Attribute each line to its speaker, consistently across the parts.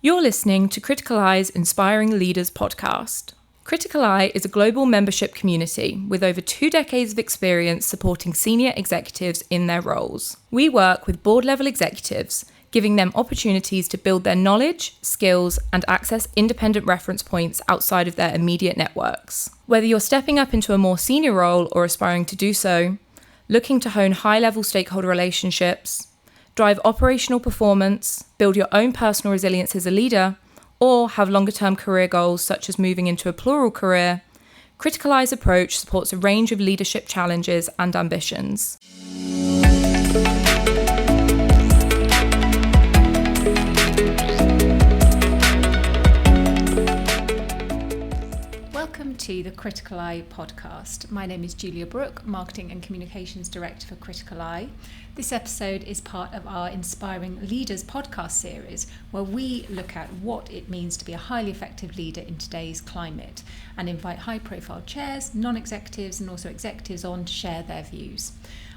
Speaker 1: You're listening to Criticaleye's Inspiring Leaders podcast. Criticaleye is a global membership community with over 2 decades of experience supporting senior executives in their roles. We work with board-level executives, giving them opportunities to build their knowledge, skills, and access independent reference points outside of their immediate networks. Whether you're stepping up into a more senior role or aspiring to do so, looking to hone high-level stakeholder relationships, drive operational performance, build your own personal resilience as a leader, or have longer-term career goals such as moving into a plural career, Criticaleye's approach supports a range of leadership challenges and ambitions.
Speaker 2: Welcome to the Criticaleye podcast. My name is Julia Brook, Marketing and Communications Director for Criticaleye. This episode is part of our Inspiring Leaders podcast series, where we look at what it means to be a highly effective leader in today's climate and invite high-profile chairs, non-executives and also executives on to share their views.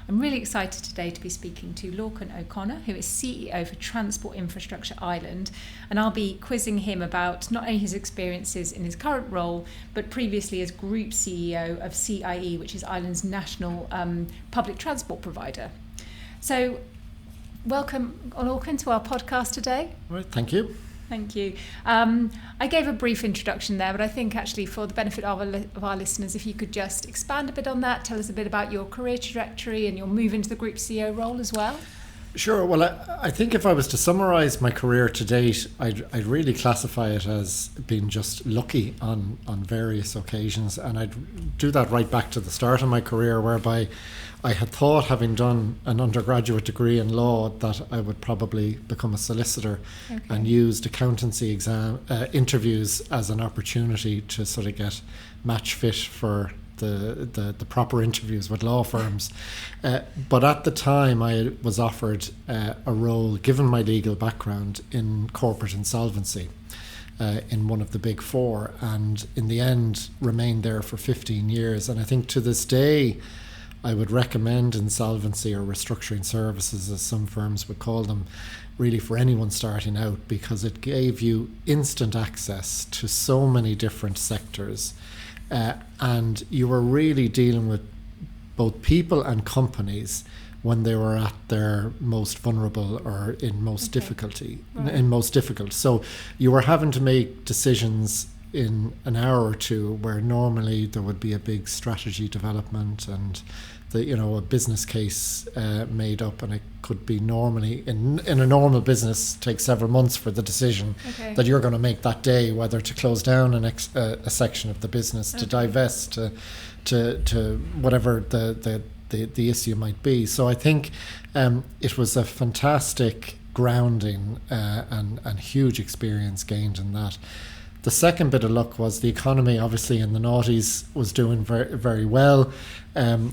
Speaker 2: I'm really excited today to be speaking to Lorcan O'Connor, who is CEO for Transport Infrastructure Ireland, and I'll be quizzing him about not only his experiences in his current role, but previously as Group CEO of CIE, which is Ireland's national public transport provider. So, welcome, Lorcan, to our podcast today.
Speaker 3: All right, thank you.
Speaker 2: Thank you. I gave a brief introduction there, but I think actually for the benefit of our listeners, if you could just expand a bit on that, tell us a bit about your career trajectory and your move into the Group CEO role as well.
Speaker 3: Sure. Well, I think if I was to summarise my career to date, I'd really classify it as being just lucky on various occasions. And I'd do that right back to the start of my career, whereby I had thought, having done an undergraduate degree in law, that I would probably become a solicitor, and used accountancy interviews as an opportunity to sort of get match fit for the proper interviews with law firms. But at the time I was offered a role, given my legal background, in corporate insolvency in one of the big four, and in the end remained there for 15 years. And I think to this day I would recommend insolvency or restructuring services, as some firms would call them, really for anyone starting out, because it gave you instant access to so many different sectors. And you were really dealing with both people and companies when they were at their most vulnerable or in most difficulty. So you were having to make decisions in an hour or two, where normally there would be a big strategy development and a business case made up, and it could be normally in a normal business take several months for the decision that you're going to make that day, whether to close down a section of the business, to divest, to whatever the issue might be. So I think it was a fantastic grounding and huge experience gained in that. The second bit of luck was the economy, obviously in the noughties, was doing very, very well.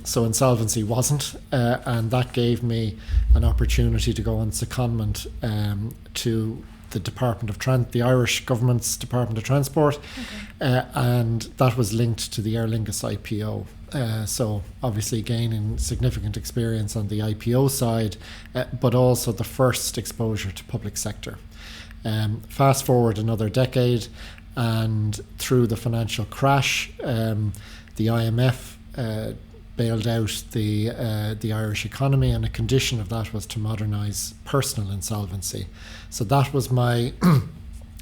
Speaker 3: So insolvency wasn't, and that gave me an opportunity to go on secondment to the Irish government's Department of Transport, and that was linked to the Aer Lingus IPO. So obviously gaining significant experience on the IPO side, but also the first exposure to public sector. Fast forward another decade, and through the financial crash, the IMF bailed out the Irish economy, and a condition of that was to modernise personal insolvency. So that was my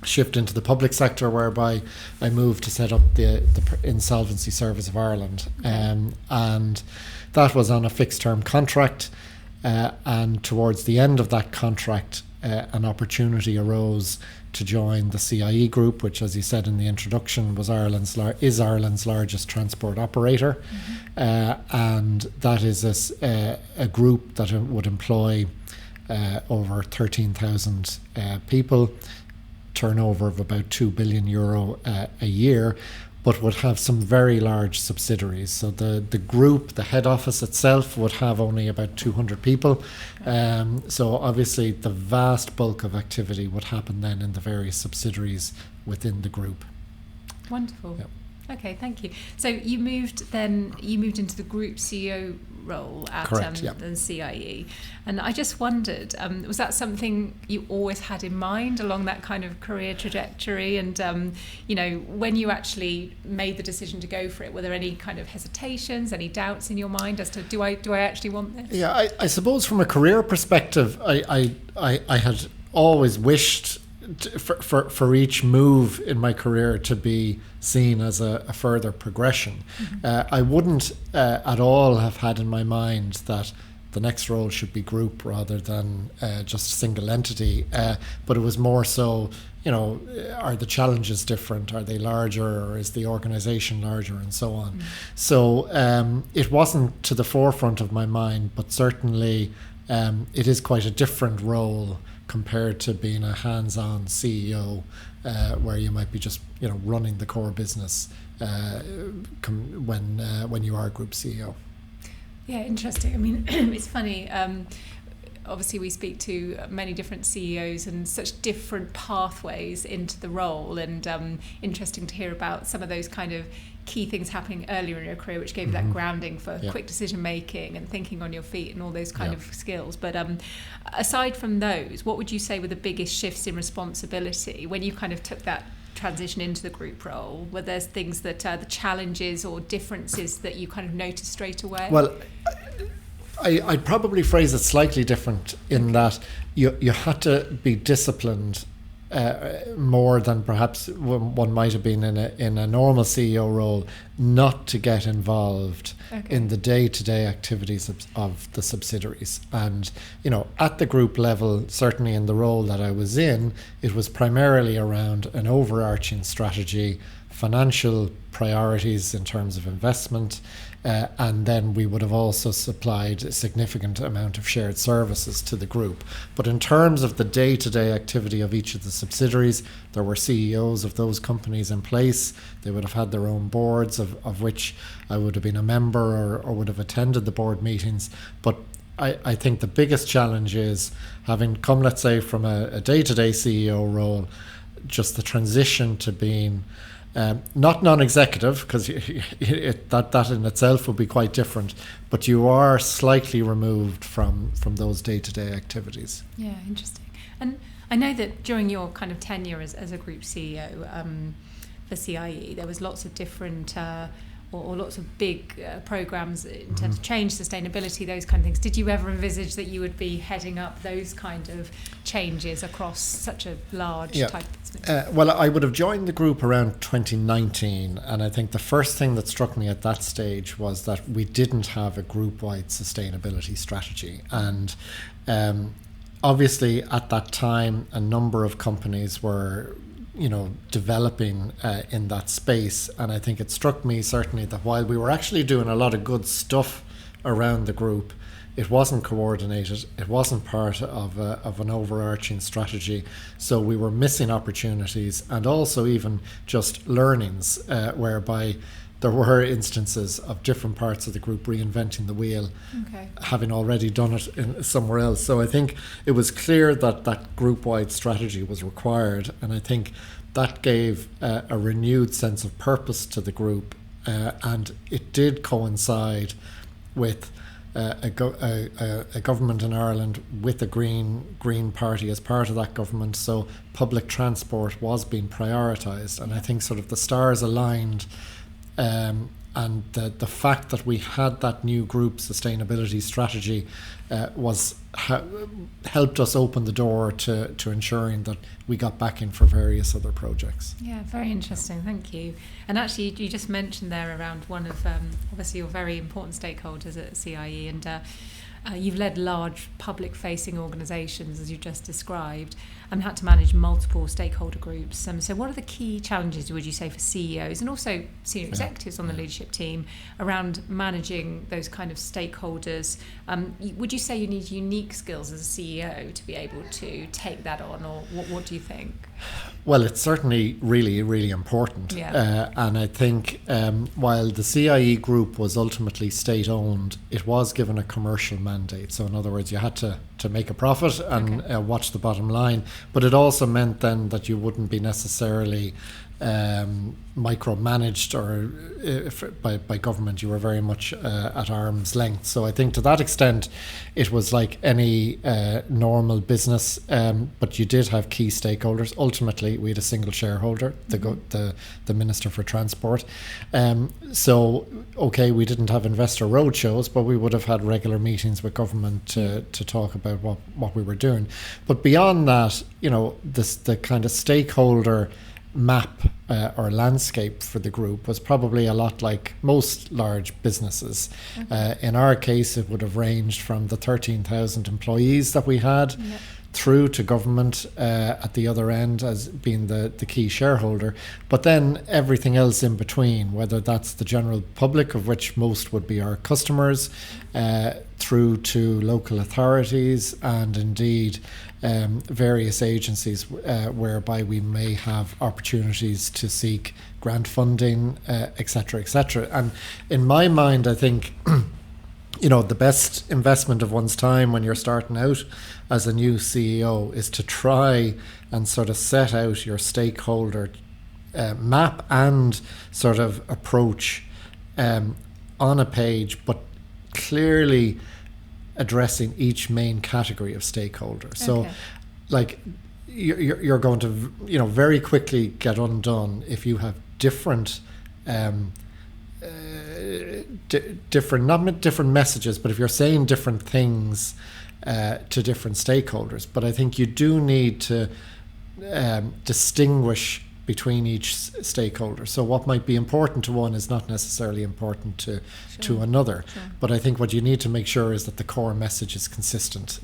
Speaker 3: shift into the public sector, whereby I moved to set up the Insolvency Service of Ireland, and that was on a fixed term contract, and towards the end of that contract an opportunity arose to join the CIE group, which, as you said in the introduction, is Ireland's largest transport operator, and that is a group that would employ over 13,000 people, turnover of about €2 billion a year, but would have some very large subsidiaries. So the group, the head office itself, would have only about 200 people. So obviously the vast bulk of activity would happen then in the various subsidiaries within the group.
Speaker 2: Wonderful.
Speaker 3: Yeah.
Speaker 2: Okay, thank you. So you moved into the group CEO role at
Speaker 3: Correct, yeah.
Speaker 2: the CIE, and I just wondered, was that something you always had in mind along that kind of career trajectory? And when you actually made the decision to go for it, were there any kind of hesitations, any doubts in your mind as to do I actually want this?
Speaker 3: Yeah, I suppose from a career perspective, I had always wished for each move in my career to be seen as a further progression. Mm-hmm. I wouldn't at all have had in my mind that the next role should be group rather than just single entity, but it was more so, are the challenges different? Are they larger, or is the organisation larger, and so on? Mm-hmm. So it wasn't to the forefront of my mind, but certainly it is quite a different role compared to being a hands-on CEO, where you might be just running the core business when you are group CEO.
Speaker 2: Yeah, interesting. I mean, it's funny. Obviously, we speak to many different CEOs and such different pathways into the role, and interesting to hear about some of those kind of key things happening earlier in your career, which gave you that grounding for quick decision making and thinking on your feet and all those kind of skills. But aside from those, what would you say were the biggest shifts in responsibility when you kind of took that transition into the group role? Were there things that the challenges or differences that you kind of noticed straight away?
Speaker 3: Well, I'd probably phrase it slightly different in that you had to be disciplined more than perhaps one might have been in a normal CEO role, not to get involved in the day-to-day activities of the subsidiaries. And at the group level, certainly in the role that I was in, it was primarily around an overarching strategy, financial priorities in terms of investment, and then we would have also supplied a significant amount of shared services to the group. But in terms of the day-to-day activity of each of the subsidiaries, there were CEOs of those companies in place. They would have had their own boards, of which I would have been a member or would have attended the board meetings. But I think the biggest challenge is, having come, let's say, from a day-to-day CEO role, just the transition to being not non-executive, because that in itself would be quite different, but you are slightly removed from those day-to-day activities.
Speaker 2: Yeah, interesting. And I know that during your kind of tenure as a group CEO for CIE, there was lots of different or lots of big programs in terms of change, sustainability, those kind of things. Did you ever envisage that you would be heading up those kind of changes across such a large type of business?
Speaker 3: Well, I would have joined the group around 2019, and I think the first thing that struck me at that stage was that we didn't have a group-wide sustainability strategy. And obviously at that time, a number of companies were developing in that space. And I think it struck me certainly that while we were actually doing a lot of good stuff around the group, it wasn't coordinated, it wasn't part of an overarching strategy. So we were missing opportunities, and also even just learnings whereby there were instances of different parts of the group reinventing the wheel, having already done it somewhere else. So I think it was clear that that group-wide strategy was required, and I think that gave a renewed sense of purpose to the group, and it did coincide with a government in Ireland with a Green Party as part of that government. So public transport was being prioritised, and I think sort of the stars aligned. And the fact that we had that new group sustainability strategy helped us open the door to ensuring that we got backing for various other projects.
Speaker 2: Yeah, very interesting. Thank you. And actually, you just mentioned there around one of obviously your very important stakeholders at CIE, and you've led large public-facing organisations, as you just described, and had to manage multiple stakeholder groups. So what are the key challenges, would you say, for CEOs and also senior executives on the leadership team around managing those kind of stakeholders? Would you say you need unique skills as a CEO to be able to take that on, or what do you think?
Speaker 3: Well, it's certainly really, really important. And I think while the CIE group was ultimately state-owned, it was given a commercial mandate. So in other words, you had to make a profit and watch the bottom line. But it also meant then that you wouldn't be necessarily micromanaged or by government. You were very much at arm's length. So I think to that extent, it was like any normal business, but you did have key stakeholders. Ultimately, we had a single shareholder, the Minister for Transport. So, okay, we didn't have investor roadshows, but we would have had regular meetings with government to talk about what we were doing. But beyond that, the kind of stakeholder map or landscape for the group was probably a lot like most large businesses. In our case, it would have ranged from the 13,000 employees that we had through to government at the other end as being the key shareholder, but then everything else in between, whether that's the general public, of which most would be our customers, through to local authorities and indeed various agencies whereby we may have opportunities to seek grant funding, etc., etc. And in my mind, I think the best investment of one's time when you're starting out as a new CEO is to try and sort of set out your stakeholder map and sort of approach on a page, but clearly addressing each main category of stakeholders. So like you're going to very quickly get undone if you have different not different messages, but if you're saying different things to different stakeholders. But I think you do need to distinguish between each stakeholder. So what might be important to one is not necessarily important to another. But I think what you need to make sure is that the core message is consistent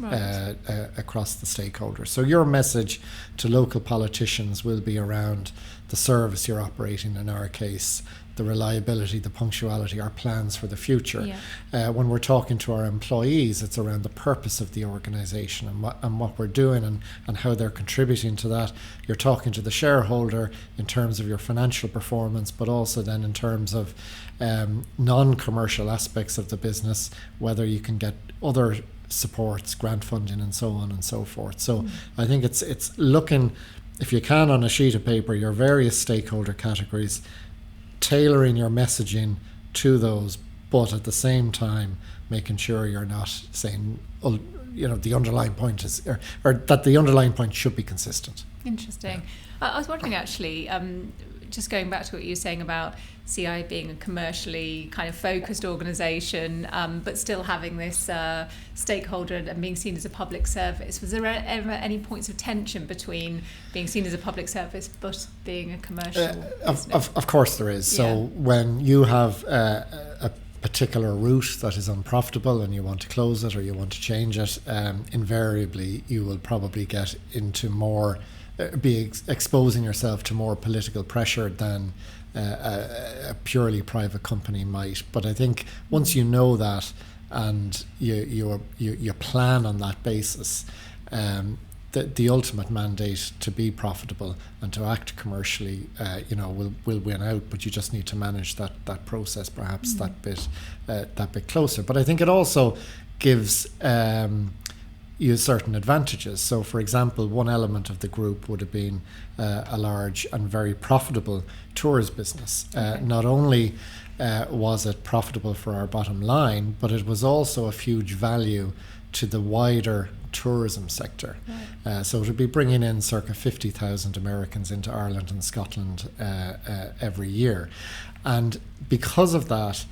Speaker 3: across the stakeholders. So your message to local politicians will be around the service you're operating, in our case, the reliability, the punctuality, our plans for the future. When we're talking to our employees, it's around the purpose of the organisation and what we're doing and how they're contributing to that. You're talking to the shareholder in terms of your financial performance, but also then in terms of non-commercial aspects of the business, whether you can get other supports, grant funding and so on and so forth. So I think it's looking, if you can, on a sheet of paper, your various stakeholder categories, tailoring your messaging to those, but at the same time making sure you're not saying, the underlying point is, or that the underlying point should be consistent.
Speaker 2: Interesting. I was wondering actually, just going back to what you were saying about CI being a commercially kind of focused organisation, but still having this stakeholder and being seen as a public service. Was there ever any points of tension between being seen as a public service but being a commercial business?
Speaker 3: Of course there is. So when you have a particular route that is unprofitable and you want to close it or you want to change it, invariably you will probably get into more exposing yourself to more political pressure than a purely private company might. But I think once you know that and you plan on that basis, the ultimate mandate to be profitable and to act commercially, will win out. But you just need to manage that process perhaps that bit closer. But I think it also gives you certain advantages. So for example, one element of the group would have been a large and very profitable tours business. Not only was it profitable for our bottom line, but it was also of huge value to the wider tourism sector. So it would be bringing in circa 50,000 Americans into Ireland and Scotland every year. And because of that,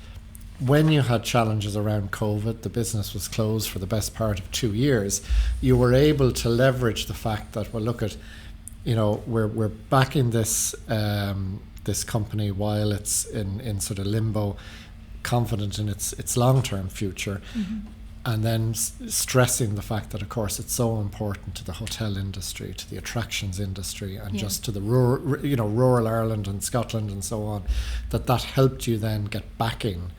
Speaker 3: when you had challenges around COVID, the business was closed for the best part of 2 years, you were able to leverage the fact that, well, look at, we're backing this this company while it's in sort of limbo, confident in its long-term future, and then stressing the fact that, of course, it's so important to the hotel industry, to the attractions industry, and just to the rural Ireland and Scotland and so on, that helped you then get backing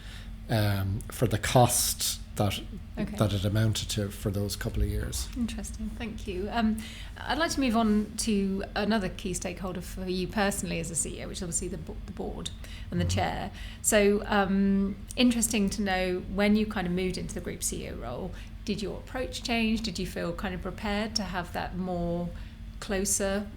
Speaker 3: for the cost that it amounted to for those couple of years.
Speaker 2: Interesting, thank you. I'd like to move on to another key stakeholder for you personally as a CEO, which is obviously the board and the chair. So interesting to know, when you kind of moved into the group CEO role, did your approach change? Did you feel kind of prepared to have that more closer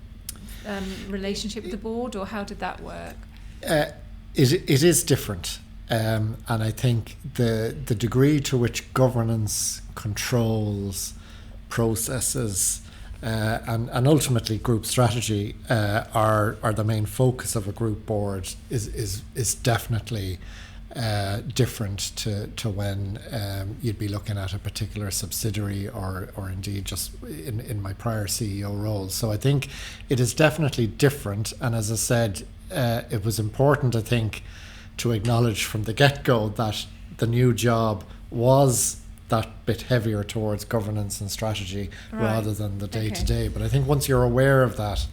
Speaker 2: relationship with the board, or how did that work?
Speaker 3: It is different, and I think the degree to which governance controls processes and ultimately group strategy are the main focus of a group board is definitely different to when you'd be looking at a particular subsidiary or indeed just in my prior CEO roles. So I think it is definitely different, and as I said, it was important, I think, to acknowledge from the get-go that the new job was that bit heavier towards governance and strategy rather than the day-to-day. But I think once you're aware of that,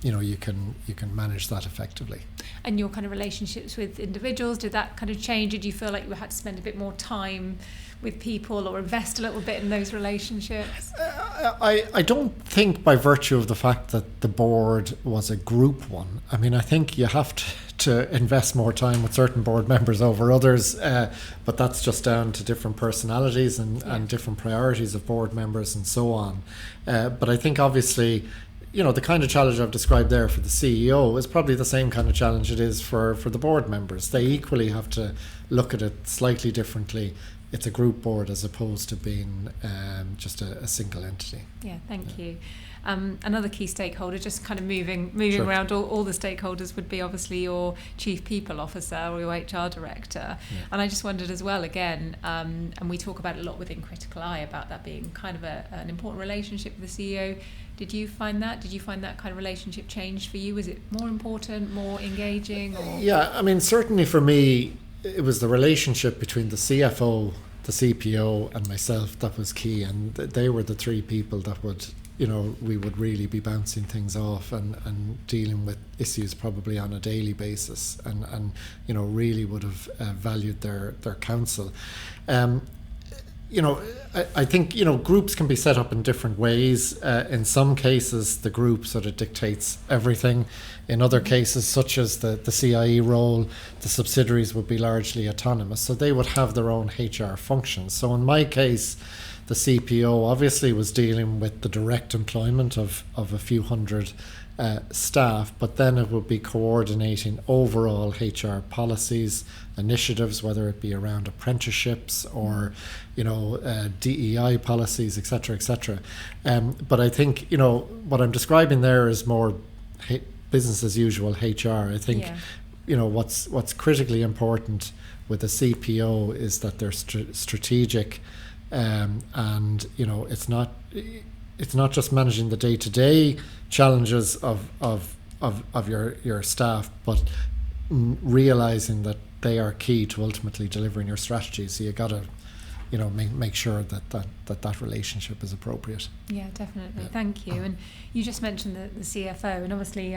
Speaker 3: you can manage that effectively.
Speaker 2: And your kind of relationships with individuals, did that kind of change? Did you feel like you had to spend a bit more time with people or invest a little bit in those relationships?
Speaker 3: I don't think by virtue of the fact that the board was a group one. I mean, I think you have to invest more time with certain board members over others, but that's just down to different personalities and different priorities of board members and so on. But I think obviously, the kind of challenge I've described there for the CEO is probably the same kind of challenge it is for the board members. They equally have to look at it slightly differently. It's a group board as opposed to being just a single entity.
Speaker 2: Yeah, thank you. Another key stakeholder, just kind of moving
Speaker 3: Sure.
Speaker 2: around all the stakeholders, would be obviously your chief people officer or your HR director.
Speaker 3: Yeah.
Speaker 2: And I just wondered as well, again, and we talk about it a lot within Criticaleye about that being kind of an important relationship with the CEO. Did you find that kind of relationship changed for you? Was it more important, more engaging? Or?
Speaker 3: Yeah, I mean, certainly for me, it was the relationship between the CFO, the CPO and myself that was key, and they were the three people that would, we would really be bouncing things off and dealing with issues probably on a daily basis, and really would have valued their counsel. I think, groups can be set up in different ways. In some cases, the group sort of dictates everything. In other cases, such as the CIE role, the subsidiaries would be largely autonomous. So they would have their own HR functions. So in my case, the CPO obviously was dealing with the direct employment of a few hundred staff, but then it would be coordinating overall HR policies, initiatives, whether it be around apprenticeships or DEI policies, etc., etc. But I think what I'm describing there is more business as usual HR. I think what's critically important with a CPO is that they're strategic, and it's not just managing the day-to-day challenges of your staff, but realizing that they are key to ultimately delivering your strategy. So you got to make sure that relationship is appropriate.
Speaker 2: Yeah, definitely. Thank you. And you just mentioned the CFO, and obviously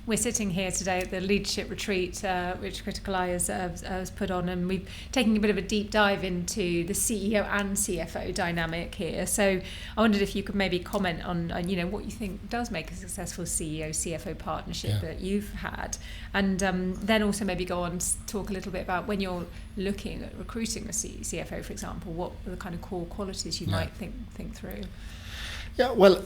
Speaker 2: we're sitting here today at the leadership retreat which Criticaleye has put on, and we're taking a bit of a deep dive into the CEO and CFO dynamic here. So I wondered if you could maybe comment on what you think does make a successful CEO-CFO partnership that you've had, and then also maybe go on to talk a little bit about when you're looking at recruiting a CFO, for example, what are the kind of core qualities you might think through?
Speaker 3: Yeah, well,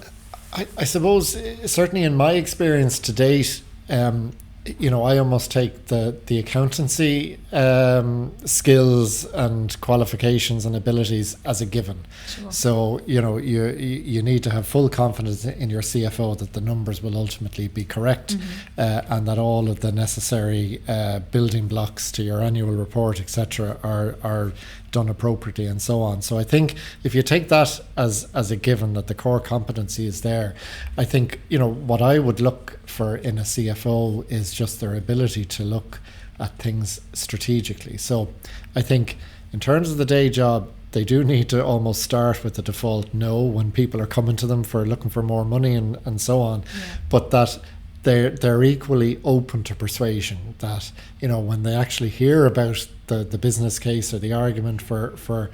Speaker 3: I suppose certainly in my experience to date, I almost take the accountancy skills and qualifications and abilities as a given.
Speaker 2: Sure.
Speaker 3: So you need to have full confidence in your CFO that the numbers will ultimately be correct, and that all of the necessary building blocks to your annual report, etc., are done appropriately and so on. So I think if you take that as a given that the core competency is there, I think what I would look for in a CFO is just their ability to look at things strategically. So I think in terms of the day job, they do need to almost start with the default no when people are coming to them for looking for more money and so on, but that they're equally open to persuasion, that when they actually hear about the business case or the argument for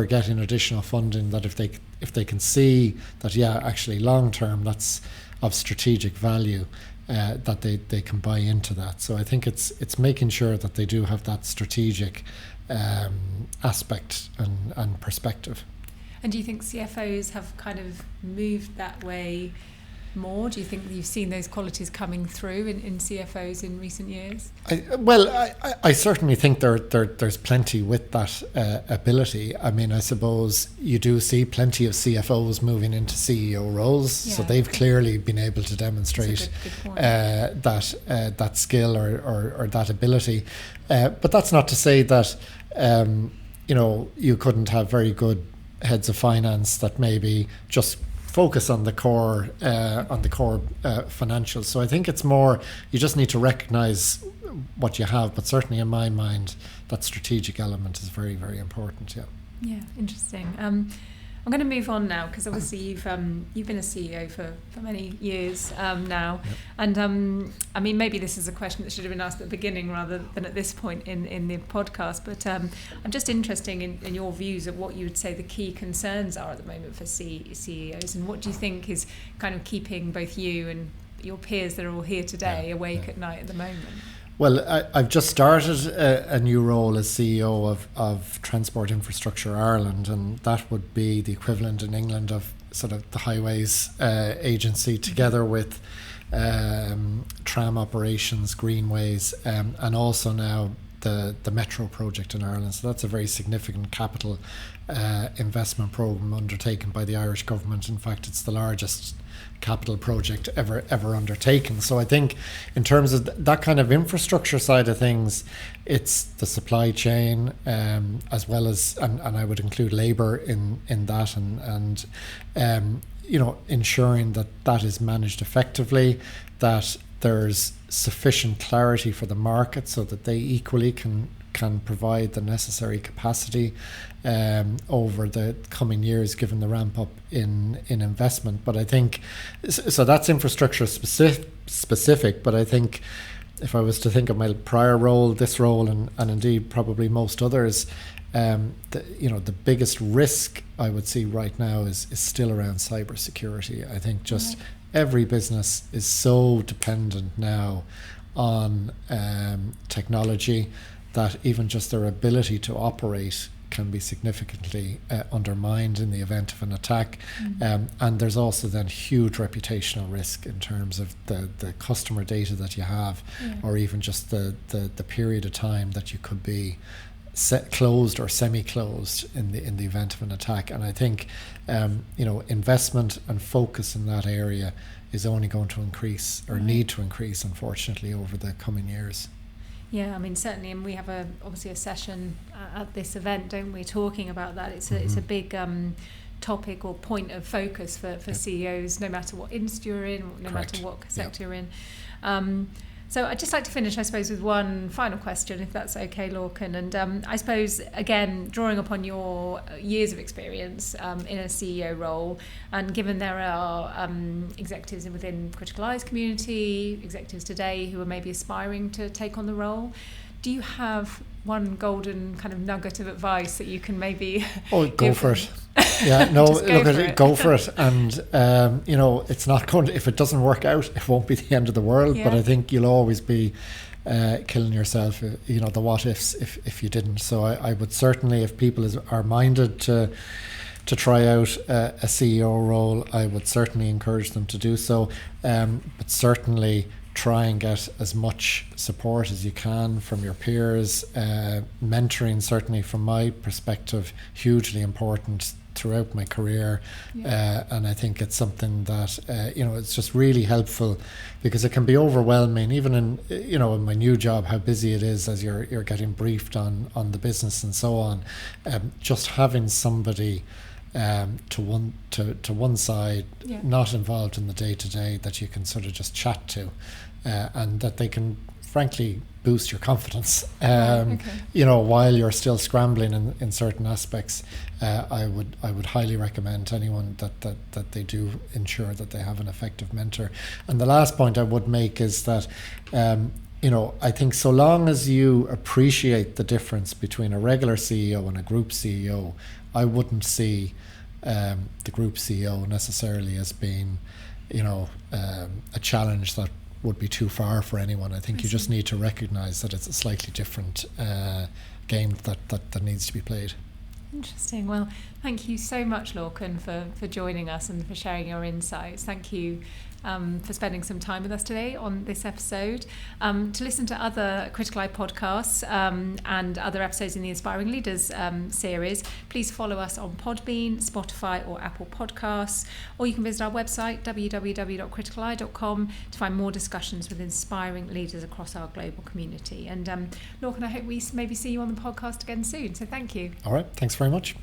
Speaker 3: getting additional funding, that if they can see that actually long term that's of strategic value, that they can buy into that. So I think it's making sure that they do have that strategic aspect and perspective.
Speaker 2: And do you think CFOs have kind of moved that way more? Do you think that you've seen those qualities coming through in CFOs in recent years?
Speaker 3: I certainly think there's plenty with that ability. I mean, I suppose you do see plenty of CFOs moving into CEO roles, so they've clearly been able to demonstrate that skill or that ability. But that's not to say that you couldn't have very good heads of finance that maybe just focus on the core financials. So I think it's more, you just need to recognize what you have, but certainly in my mind that strategic element is very, very important.
Speaker 2: Yeah, interesting. I'm going to move on now, because obviously you've been a CEO for many years now, and I mean, maybe this is a question that should have been asked at the beginning rather than at this point in the podcast, but I'm just interested in your views of what you would say the key concerns are at the moment for CEOs, and what do you think is kind of keeping both you and your peers that are all here today awake at night at the moment?
Speaker 3: Well, I've just started a new role as CEO of Transport Infrastructure Ireland, and that would be the equivalent in England of sort of the Highways Agency, together with tram operations, greenways, and also now the Metro project in Ireland. So that's a very significant capital investment programme undertaken by the Irish government. In fact, it's the largest capital project ever undertaken. So I think in terms of that kind of infrastructure side of things, it's the supply chain, as well as, and I would include labour in that, and ensuring that is managed effectively, that there's sufficient clarity for the market so that they equally can provide the necessary capacity over the coming years, given the ramp up in investment. But I think, so that's infrastructure specific, but I think if I was to think of my prior role, this role, and indeed probably most others, the biggest risk I would see right now is still around cybersecurity. I think just every business is so dependent now on technology that even just their ability to operate can be significantly undermined in the event of an attack. And there's also then huge reputational risk in terms of the customer data that you have, or even just the period of time that you could be closed or semi-closed in the event of an attack. And I think investment and focus in that area is only going to increase, or need to increase, unfortunately, over the coming years.
Speaker 2: Yeah, I mean, certainly, and we have obviously a session at this event, don't we, talking about that. It's a big topic or point of focus for CEOs, no matter what industry you're in, no matter what sector you're in. So I'd just like to finish, I suppose, with one final question, if that's okay, Lorcan. And I suppose, again, drawing upon your years of experience in a CEO role, and given there are executives within Criticaleye's community, executives today who are maybe aspiring to take on the role, do you have one golden kind of nugget of advice that you can maybe
Speaker 3: go for it? Yeah, no, go for it. And it's not going to, if it doesn't work out, it won't be the end of the world. But I think you'll always be killing yourself, the what ifs if you didn't. So I would certainly, if people are minded to try out a CEO role, I would certainly encourage them to do so. But certainly try and get as much support as you can from your peers. Mentoring, certainly from my perspective, hugely important throughout my career. And I think it's something that it's just really helpful, because it can be overwhelming, even in my new job, how busy it is as you're getting briefed on the business and so on. Just having somebody to one side, not involved in the day-to-day, that you can sort of just chat to, and that they can frankly boost your confidence while you're still scrambling in certain aspects. I would highly recommend to anyone that they do ensure that they have an effective mentor. And the last point I would make is that I think so long as you appreciate the difference between a regular CEO and a group CEO, I wouldn't see the group CEO necessarily as being a challenge that would be too far for anyone. I think you just need to recognise that it's a slightly different game that needs to be played.
Speaker 2: Interesting. Well, thank you so much, Lorcan, for joining us and for sharing your insights. Thank you for spending some time with us today on this episode. To listen to other Criticaleye podcasts and other episodes in the Inspiring Leaders series, please follow us on Podbean, Spotify or Apple Podcasts, or you can visit our website www.criticaleye.com to find more discussions with inspiring leaders across our global community. And Lorcan, I hope we maybe see you on the podcast again soon. So thank you.
Speaker 3: All right. Thanks very much.